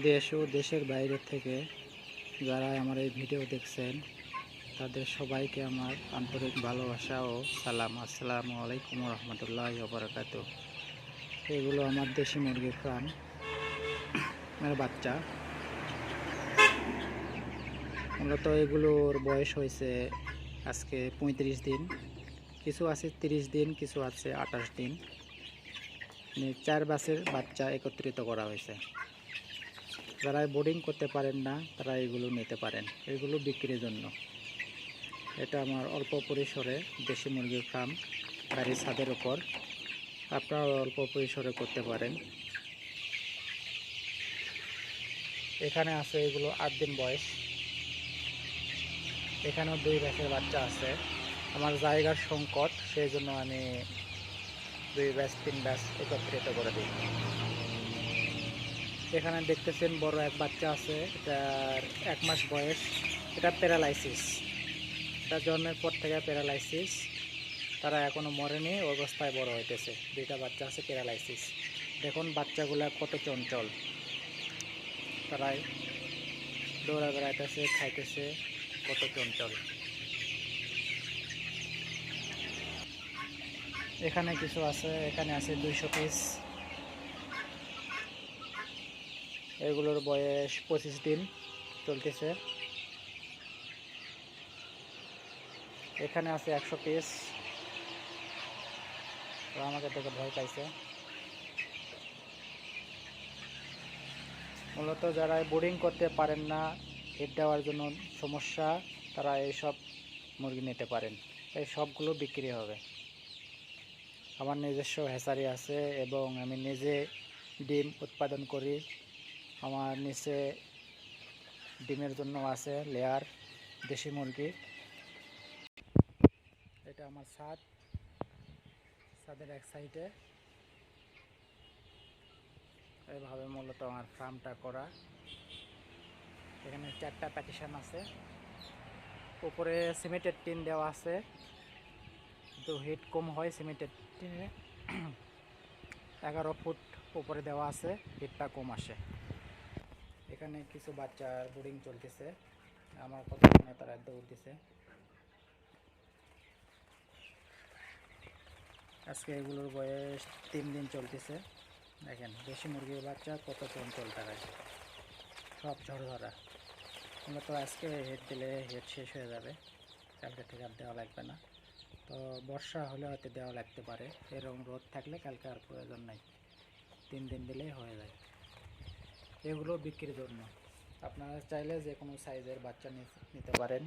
দেশ ও দেশের বাইরে থেকে যারা আমার এই ভিডিও দেখছেন তাদের সবাইকে আমার আন্তরিক ভালোবাসা ও সালাম। আসসালামু আলাইকুম রহমতুল্লাহি ওয়া বারাকাতুহু। এগুলো আমার দেশি মুরগির ফার্ম বাচ্চা। মূলত এগুলোর বয়স হয়েছে আজকে 35 দিন, কিছু আছে 30 দিন, কিছু আছে 28 দিন। 4 ব্যাচের বাচ্চা একত্রিত করা হয়েছে। যারা বোর্ডিং করতে পারেন না তারা এগুলো নিতে পারেন, এগুলো বিক্রির জন্য। এটা আমার অল্প পরিসরে দেশি মুরগির ফার্ম, বাড়ির ছাদের উপর। আপনারা অল্প পরিসরে করতে পারেন। এখানে আছে এগুলো 8 দিন বয়স। এখানেও 2 ব্যাচের বাচ্চা আছে। আমার জায়গার সংকট, সেই জন্য আমি 2 ব্যাচ 3 ব্যাচ একত্রিত করে দিই। এখানে দেখতেছেন বড় এক বাচ্চা আছে, এটার 1 মাস বয়স। এটা প্যারালাইসিস, এটা জন্মের পর থেকে প্যারালাইসিস। তারা এখনও মরেনি, অবস্থায় বড় হইতেছে। 2টা বাচ্চা আছে প্যারালাইসিস। দেখুন বাচ্চাগুলা কত চঞ্চল, তারাই দৌড়া বেড়াইতেছে, খাইতেছে, কত চঞ্চল। এখানে কিছু আছে, এখানে আছে 200 পিস। এগুলোর বয়স 25 দিন চলতেছে। এখানে আছে 100 পিস। আমাকে দেখে ভয় পাইছে। মূলত যারা বোর্ডিং করতে পারেন না, হিট দেওয়ার জন্য সমস্যা, তারা এইসব মুরগি নিতে পারেন। এই সবগুলো বিক্রি হবে। আমার নিজস্ব হ্যাচারি আছে এবং আমি নিজে ডিম উৎপাদন করি। আমার নিচে ডিমের জন্য আছে লেয়ার দেশি মুরগি। এটা আমার ছাদের এক সাইডে। এইভাবে মূলত আমার ফার্মটা করা। এখানে 4টা প্যাটিশন আছে, উপরে সিমেন্টের টিন দেওয়া আছে, কিন্তু হিট কম হয় সিমেন্টের টিনে। 11 ফুট উপরে দেওয়া আছে, হিটটা কম আসে। এখানে কিছু বাচ্চার বোর্ডিং চলতেছে, আমার কত তারা দৌড় দিছে। আজকে এগুলোর বয়স 3 দিন চলতেছে। দেখেন দেশি মুরগির বাচ্চা কত চঞ্চল, তারাই সব ঝড়ঝরা। মূলত আজকে হেড দিলে হেড শেষ হয়ে যাবে, কালকে থেকে আর দেওয়া লাগবে না। তো বর্ষা হলে হয়তো দেওয়া লাগতে পারে, এরকম রোদ থাকলে কালকে আর প্রয়োজন নাই, 3 দিন দিলেই হয়ে যায়। এগুলো বিক্রির জন্য। আপনারা চাইলে যে কোনো সাইজের বাচ্চা নিতে পারেন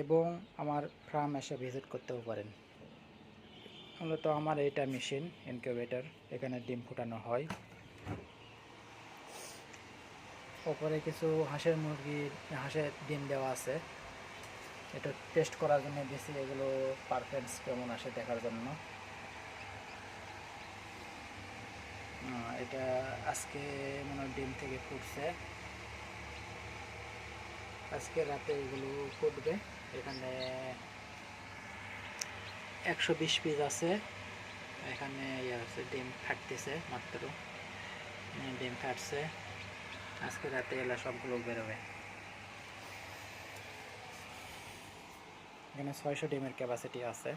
এবং আমার ফার্ম এসে ভিজিট করতেও পারেন। মূলত আমার এইটা মেশিন ইনকিউবেটর, এখানে ডিম ফুটানো হয়। ওপরে কিছু হাঁসের ডিম দেওয়া আছে, এটা টেস্ট করার জন্য বেশি, এগুলো পারফরমেন্স কেমন আসে দেখার জন্য। এটা আজকে মনে হয় ডিম থেকে ফুটছে, আজকে রাতে এগুলো ফুটবে। এখানে 120 পিস আছে। এখানে আছে ডিম ফাটতেছে, মাত্র ডিম ফাটছে। আজকে রাতে এলা সবগুলো বেরোবে। এখানে 600 ডিমের ক্যাপাসিটি আছে।